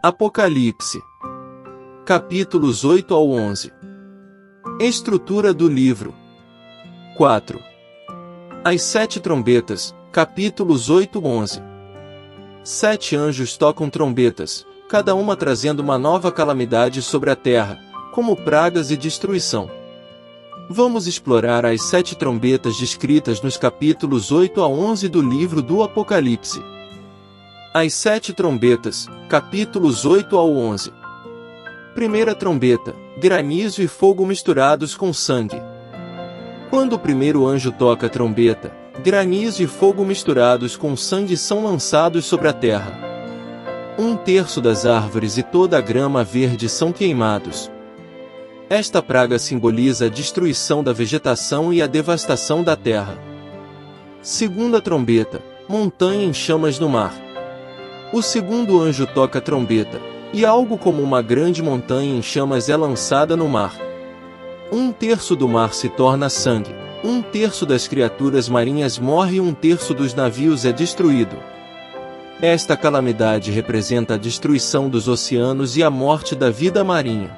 Apocalipse. Capítulos 8 ao 11. Estrutura do livro. 4. As 7 trombetas, capítulos 8 a 11. 7 anjos tocam trombetas, cada uma trazendo uma nova calamidade sobre a terra, como pragas e destruição. Vamos explorar as 7 trombetas descritas nos capítulos 8 a 11 do livro do Apocalipse. As 7 trombetas, capítulos 8 ao 11. Primeira trombeta, granizo e fogo misturados com sangue. Quando o primeiro anjo toca a trombeta, granizo e fogo misturados com sangue são lançados sobre a terra. 1/3 das árvores e toda a grama verde são queimados. Esta praga simboliza a destruição da vegetação e a devastação da terra. Segunda trombeta, montanha em chamas no mar. O segundo anjo toca a trombeta, e algo como uma grande montanha em chamas é lançada no mar. 1/3 do mar se torna sangue, 1/3 das criaturas marinhas morre e 1/3 dos navios é destruído. Esta calamidade representa a destruição dos oceanos e a morte da vida marinha.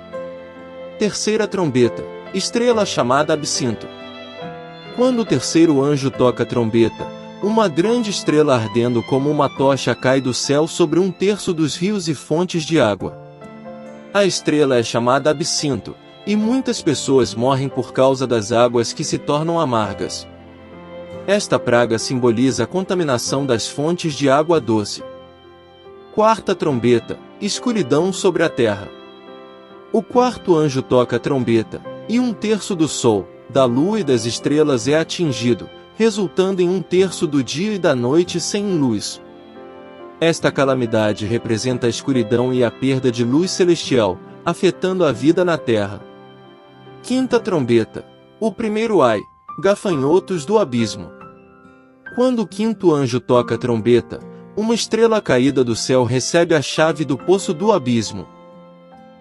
Terceira trombeta, estrela chamada Absinto. Quando o terceiro anjo toca a trombeta, uma grande estrela ardendo como uma tocha cai do céu sobre 1/3 dos rios e fontes de água. A estrela é chamada Absinto, e muitas pessoas morrem por causa das águas que se tornam amargas. Esta praga simboliza a contaminação das fontes de água doce. Quarta trombeta, escuridão sobre a terra. O quarto anjo toca a trombeta, e 1/3 do sol, da lua e das estrelas é atingido, resultando em 1/3 do dia e da noite sem luz. Esta calamidade representa a escuridão e a perda de luz celestial, afetando a vida na terra. Quinta trombeta, o primeiro ai, gafanhotos do abismo. Quando o quinto anjo toca a trombeta, uma estrela caída do céu recebe a chave do poço do abismo.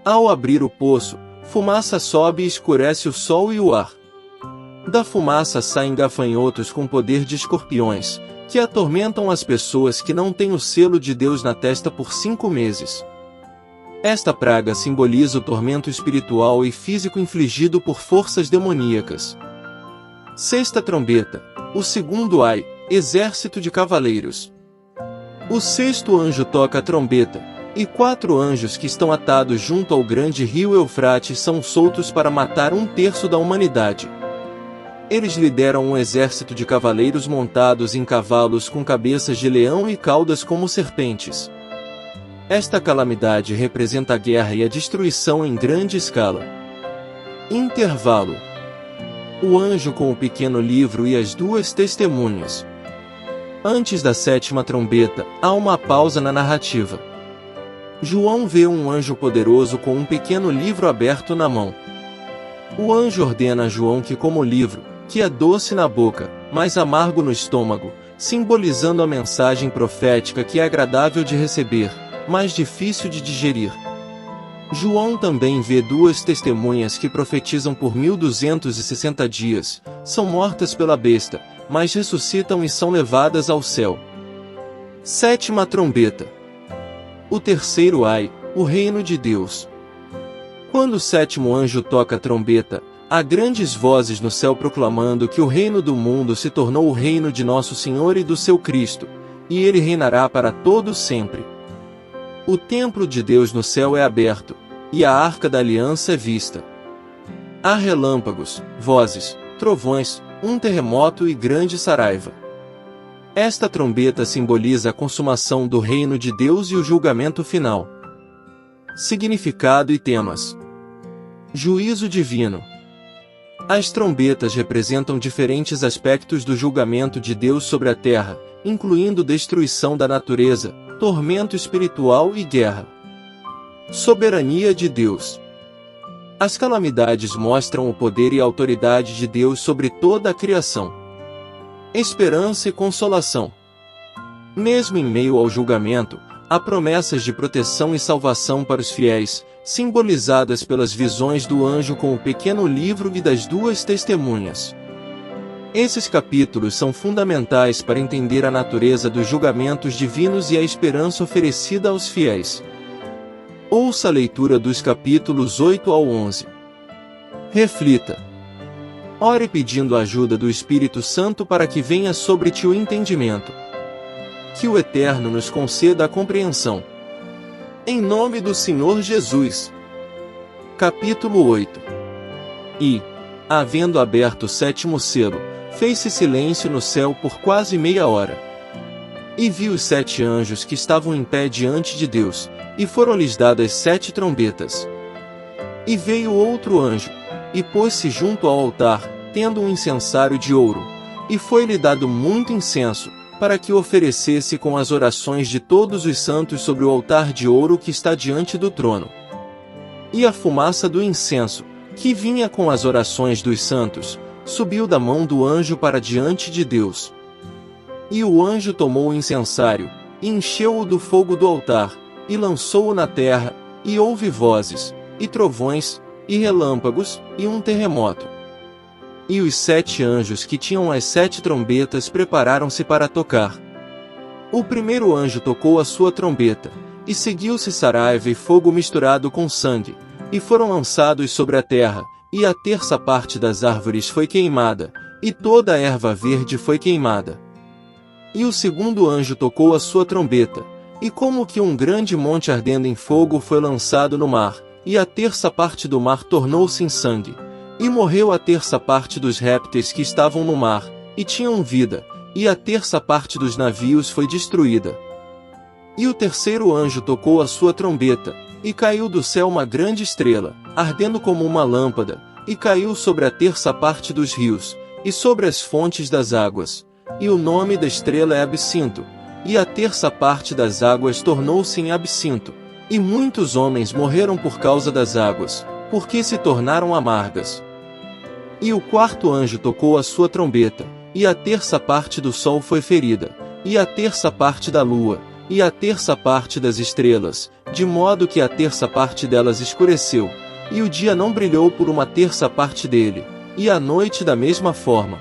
Ao abrir o poço, fumaça sobe e escurece o sol e o ar. Da fumaça saem gafanhotos com poder de escorpiões, que atormentam as pessoas que não têm o selo de Deus na testa por 5 meses. Esta praga simboliza o tormento espiritual e físico infligido por forças demoníacas. Sexta trombeta, o segundo ai, exército de cavaleiros. O sexto anjo toca a trombeta, e 4 anjos que estão atados junto ao grande rio Eufrates são soltos para matar 1/3 da humanidade. Eles lideram um exército de cavaleiros montados em cavalos com cabeças de leão e caudas como serpentes. Esta calamidade representa a guerra e a destruição em grande escala. Intervalo. O anjo com o pequeno livro e as 2 testemunhas. Antes da 7ª trombeta, há uma pausa na narrativa. João vê um anjo poderoso com um pequeno livro aberto na mão. O anjo ordena a João que coma o livro, que é doce na boca, mas amargo no estômago, simbolizando a mensagem profética que é agradável de receber, mas difícil de digerir. João também vê 2 testemunhas que profetizam por 1260 dias, são mortas pela besta, mas ressuscitam e são levadas ao céu. 7ª trombeta. O terceiro ai, o reino de Deus. Quando o 7º anjo toca a trombeta, há grandes vozes no céu proclamando que o reino do mundo se tornou o reino de nosso Senhor e do seu Cristo, e ele reinará para todo sempre. O templo de Deus no céu é aberto, e a arca da aliança é vista. Há relâmpagos, vozes, trovões, um terremoto e grande saraiva. Esta trombeta simboliza a consumação do reino de Deus e o julgamento final. Significado e temas. Juízo divino. As trombetas representam diferentes aspectos do julgamento de Deus sobre a terra, incluindo destruição da natureza, tormento espiritual e guerra. Soberania de Deus. As calamidades mostram o poder e a autoridade de Deus sobre toda a criação. Esperança e consolação. Mesmo em meio ao julgamento, há promessas de proteção e salvação para os fiéis, simbolizadas pelas visões do anjo com o pequeno livro e das 2 testemunhas. Esses capítulos são fundamentais para entender a natureza dos julgamentos divinos e a esperança oferecida aos fiéis. Ouça a leitura dos capítulos 8 ao 11. Reflita. Ore pedindo a ajuda do Espírito Santo para que venha sobre ti o entendimento. Que o Eterno nos conceda a compreensão. Em nome do Senhor Jesus. Capítulo 8. E, havendo aberto o 7º selo, fez-se silêncio no céu por quase meia hora. E vi os 7 anjos que estavam em pé diante de Deus, e foram-lhes dadas 7 trombetas. E veio outro anjo, e pôs-se junto ao altar, tendo um incensário de ouro, e foi-lhe dado muito incenso, para que oferecesse com as orações de todos os santos sobre o altar de ouro que está diante do trono. E a fumaça do incenso, que vinha com as orações dos santos, subiu da mão do anjo para diante de Deus. E o anjo tomou o incensário, e encheu-o do fogo do altar, e lançou-o na terra, e houve vozes, e trovões, e relâmpagos, e um terremoto. E os 7 anjos que tinham as 7 trombetas prepararam-se para tocar. O primeiro anjo tocou a sua trombeta, e seguiu-se saraiva e fogo misturado com sangue, e foram lançados sobre a terra, e a terça parte das árvores foi queimada, e toda a erva verde foi queimada. E o segundo anjo tocou a sua trombeta, e como que um grande monte ardendo em fogo foi lançado no mar, e a terça parte do mar tornou-se em sangue, e morreu a terça parte dos répteis que estavam no mar, e tinham vida, e a terça parte dos navios foi destruída. E o terceiro anjo tocou a sua trombeta, e caiu do céu uma grande estrela, ardendo como uma lâmpada, e caiu sobre a terça parte dos rios, e sobre as fontes das águas, e o nome da estrela é Absinto, e a terça parte das águas tornou-se em absinto, e muitos homens morreram por causa das águas, porque se tornaram amargas. E o quarto anjo tocou a sua trombeta, e a terça parte do sol foi ferida, e a terça parte da lua, e a terça parte das estrelas, de modo que a terça parte delas escureceu, e o dia não brilhou por uma terça parte dele, e a noite da mesma forma.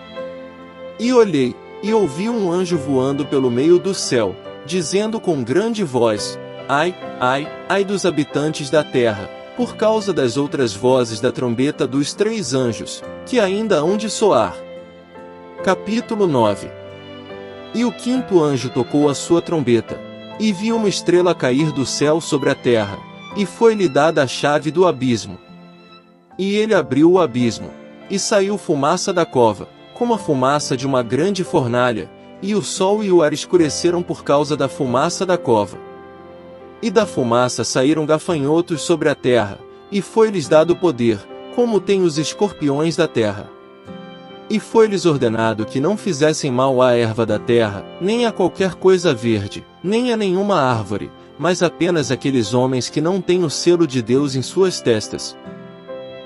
E olhei, e ouvi um anjo voando pelo meio do céu, dizendo com grande voz: Ai, ai, ai dos habitantes da terra, por causa das outras vozes da trombeta dos 3 anjos, que ainda hão de soar. Capítulo 9. E o quinto anjo tocou a sua trombeta, e vi uma estrela cair do céu sobre a terra, e foi-lhe dada a chave do abismo. E ele abriu o abismo, e saiu fumaça da cova, como a fumaça de uma grande fornalha, e o sol e o ar escureceram por causa da fumaça da cova. E da fumaça saíram gafanhotos sobre a terra, e foi-lhes dado poder, como têm os escorpiões da terra. E foi-lhes ordenado que não fizessem mal à erva da terra, nem a qualquer coisa verde, nem a nenhuma árvore, mas apenas aqueles homens que não têm o selo de Deus em suas testas.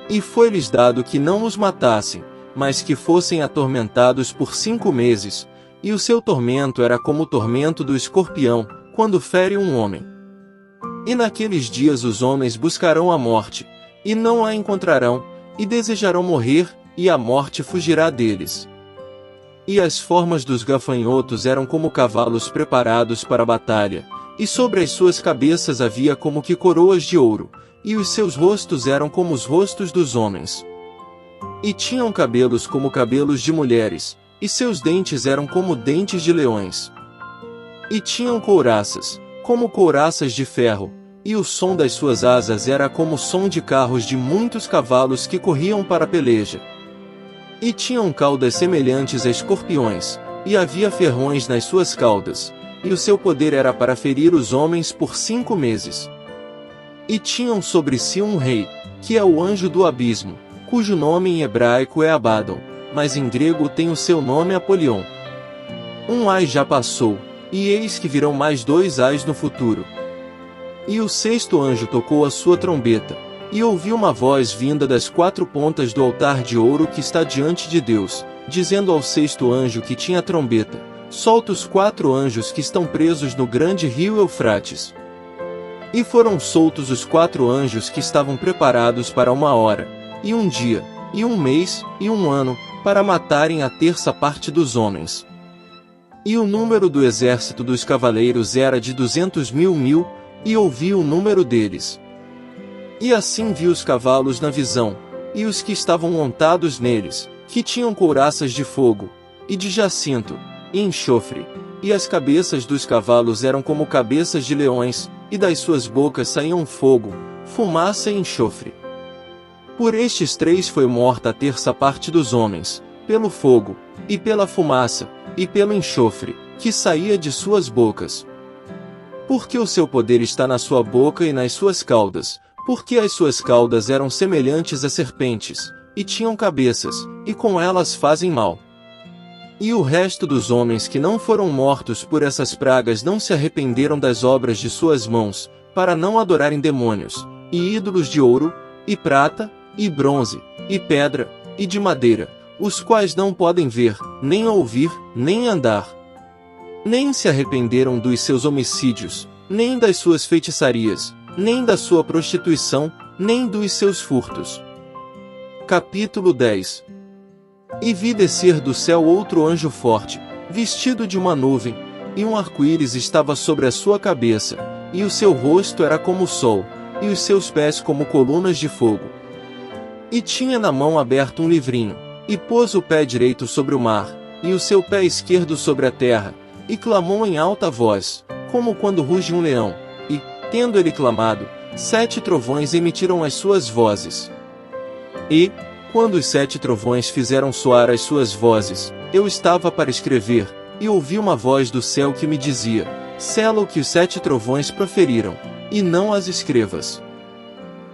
E foi-lhes dado que não os matassem, mas que fossem atormentados por 5 meses, e o seu tormento era como o tormento do escorpião, quando fere um homem. E naqueles dias os homens buscarão a morte, e não a encontrarão, e desejarão morrer, e a morte fugirá deles. E as formas dos gafanhotos eram como cavalos preparados para a batalha, e sobre as suas cabeças havia como que coroas de ouro, e os seus rostos eram como os rostos dos homens. E tinham cabelos como cabelos de mulheres, e seus dentes eram como dentes de leões. E tinham couraças, como couraças de ferro, e o som das suas asas era como o som de carros de muitos cavalos que corriam para a peleja. E tinham caudas semelhantes a escorpiões, e havia ferrões nas suas caudas, e o seu poder era para ferir os homens por 5 meses. E tinham sobre si um rei, que é o anjo do abismo, cujo nome em hebraico é Abaddon, mas em grego tem o seu nome Apolion. Um ai já passou, e eis que virão mais 2 ais no futuro. E o 6º anjo tocou a sua trombeta, e ouvi uma voz vinda das 4 pontas do altar de ouro que está diante de Deus, dizendo ao 6º anjo que tinha a trombeta: solta os 4 anjos que estão presos no grande rio Eufrates. E foram soltos os 4 anjos que estavam preparados para 1 hora, e 1 dia, e 1 mês, e 1 ano, para matarem a terça parte dos homens. E o número do exército dos cavaleiros era de 200.000.000, e ouvi o número deles, E assim vi os cavalos na visão, e os que estavam montados neles, que tinham couraças de fogo, e de jacinto, e enxofre, e as cabeças dos cavalos eram como cabeças de leões, e das suas bocas saíam fogo, fumaça e enxofre. Por estes três foi morta a terça parte dos homens, pelo fogo, e pela fumaça, e pelo enxofre, que saía de suas bocas. Porque o seu poder está na sua boca e nas suas caudas, porque as suas caudas eram semelhantes a serpentes, e tinham cabeças, e com elas fazem mal. E o resto dos homens que não foram mortos por essas pragas não se arrependeram das obras de suas mãos, para não adorarem demônios, e ídolos de ouro, e prata, e bronze, e pedra, e de madeira, os quais não podem ver, nem ouvir, nem andar. Nem se arrependeram dos seus homicídios, nem das suas feitiçarias, nem da sua prostituição, nem dos seus furtos. Capítulo 10. E vi descer do céu outro anjo forte, vestido de uma nuvem, e um arco-íris estava sobre a sua cabeça, e o seu rosto era como o sol, e os seus pés como colunas de fogo. E tinha na mão aberto um livrinho, e pôs o pé direito sobre o mar, e o seu pé esquerdo sobre a terra, e clamou em alta voz, como quando ruge um leão, e, tendo ele clamado, 7 trovões emitiram as suas vozes. E, quando os 7 trovões fizeram soar as suas vozes, eu estava para escrever, e ouvi uma voz do céu que me dizia: sela o que os 7 trovões proferiram, e não as escrevas.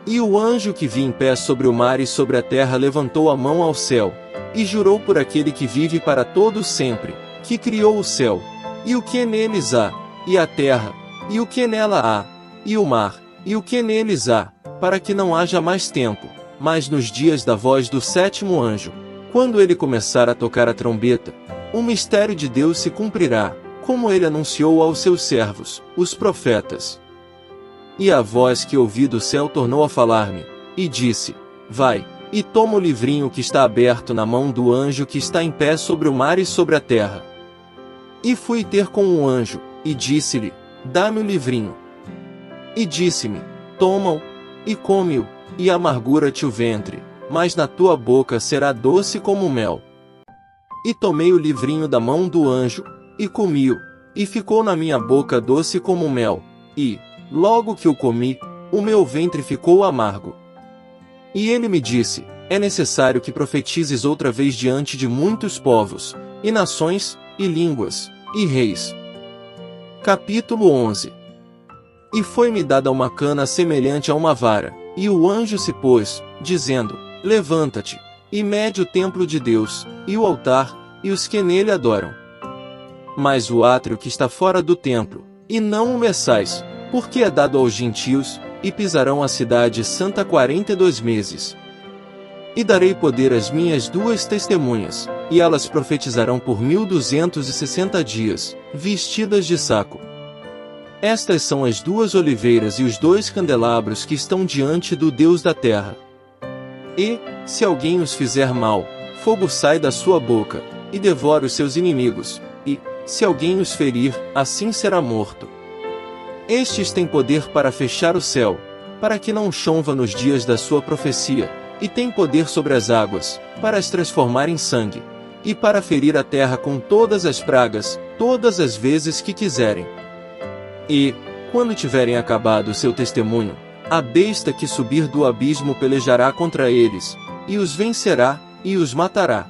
E o anjo que vi em pé sobre o mar e sobre a terra levantou a mão ao céu, e jurou por aquele que vive para todo sempre, que criou o céu, e o que neles há, e a terra, e o que nela há, e o mar, e o que neles há, para que não haja mais tempo, mas nos dias da voz do 7º anjo, quando ele começar a tocar a trombeta, o mistério de Deus se cumprirá, como ele anunciou aos seus servos, os profetas. E a voz que ouvi do céu tornou a falar-me, e disse: vai, e toma o livrinho que está aberto na mão do anjo que está em pé sobre o mar e sobre a terra. E fui ter com o anjo, e disse-lhe: dá-me o livrinho. E disse-me: toma-o, e come-o, e amargura-te o ventre, mas na tua boca será doce como mel. E tomei o livrinho da mão do anjo, e comi-o, e ficou na minha boca doce como mel, e, logo que o comi, o meu ventre ficou amargo. E ele me disse: é necessário que profetizes outra vez diante de muitos povos, e nações, e línguas, e reis. Capítulo 11. E foi-me dada uma cana semelhante a uma vara, e o anjo se pôs, dizendo: levanta-te, e mede o templo de Deus, e o altar, e os que nele adoram. Mas o átrio que está fora do templo, e não o meçais, porque é dado aos gentios, e pisarão a cidade santa 42 meses. E darei poder às minhas 2 testemunhas, e elas profetizarão por 1260 dias, vestidas de saco. Estas são as 2 oliveiras e os 2 candelabros que estão diante do Deus da terra. E, se alguém os fizer mal, fogo sai da sua boca, e devora os seus inimigos, e, se alguém os ferir, assim será morto. Estes têm poder para fechar o céu, para que não chova nos dias da sua profecia, e têm poder sobre as águas, para as transformar em sangue, e para ferir a terra com todas as pragas, todas as vezes que quiserem. E, quando tiverem acabado o seu testemunho, a besta que subir do abismo pelejará contra eles, e os vencerá, e os matará.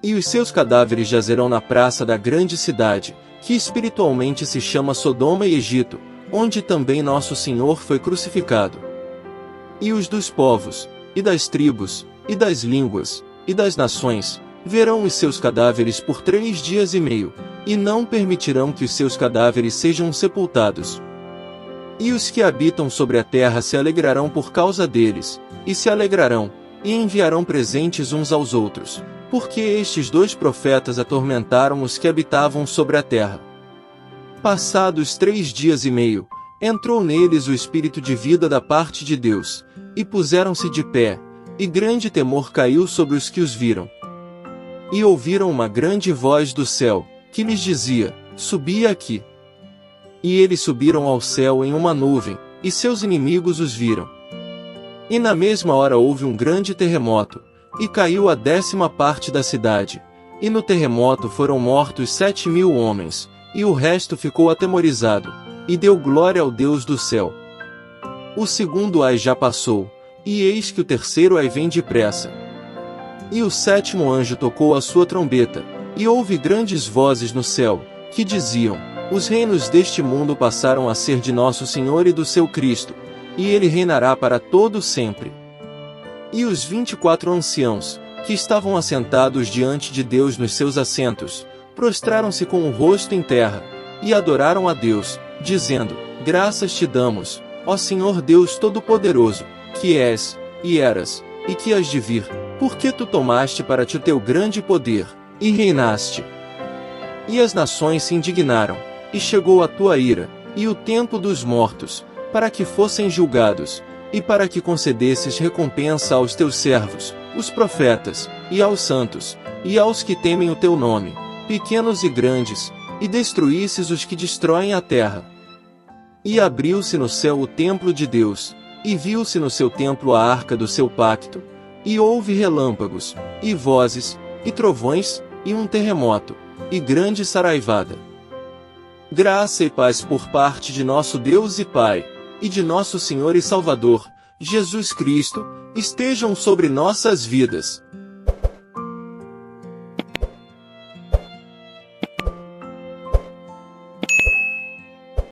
E os seus cadáveres jazerão na praça da grande cidade, que espiritualmente se chama Sodoma e Egito, onde também nosso Senhor foi crucificado. E os dos povos, e das tribos, e das línguas, e das nações, verão os seus cadáveres por 3 dias e meio, e não permitirão que os seus cadáveres sejam sepultados. E os que habitam sobre a terra se alegrarão por causa deles, e se alegrarão, e enviarão presentes uns aos outros, porque estes 2 profetas atormentaram os que habitavam sobre a terra. Passados 3 dias e meio, entrou neles o espírito de vida da parte de Deus, e puseram-se de pé, e grande temor caiu sobre os que os viram. E ouviram uma grande voz do céu, que lhes dizia: subi aqui. E eles subiram ao céu em uma nuvem, e seus inimigos os viram. E na mesma hora houve um grande terremoto, e caiu a 10ª parte da cidade. E no terremoto foram mortos 7.000 homens, e o resto ficou atemorizado, e deu glória ao Deus do céu. O segundo ai já passou, e eis que o terceiro ai vem depressa. E o 7º anjo tocou a sua trombeta, e houve grandes vozes no céu, que diziam: os reinos deste mundo passaram a ser de nosso Senhor e do seu Cristo, e ele reinará para todo sempre. E os 24 anciãos, que estavam assentados diante de Deus nos seus assentos, prostraram-se com o rosto em terra, e adoraram a Deus, dizendo: graças te damos, ó Senhor Deus Todo-Poderoso, que és, e eras, e que hás de vir, porque tu tomaste para ti o teu grande poder, e reinaste. E as nações se indignaram, e chegou a tua ira, e o tempo dos mortos, para que fossem julgados, e para que concedesses recompensa aos teus servos, os profetas, e aos santos, e aos que temem o teu nome, pequenos e grandes, e destruísses os que destroem a terra. E abriu-se no céu o templo de Deus, e viu-se no seu templo a arca do seu pacto, e houve relâmpagos, e vozes, e trovões, e um terremoto, e grande saraivada. Graça e paz por parte de nosso Deus e Pai, e de nosso Senhor e Salvador, Jesus Cristo, estejam sobre nossas vidas.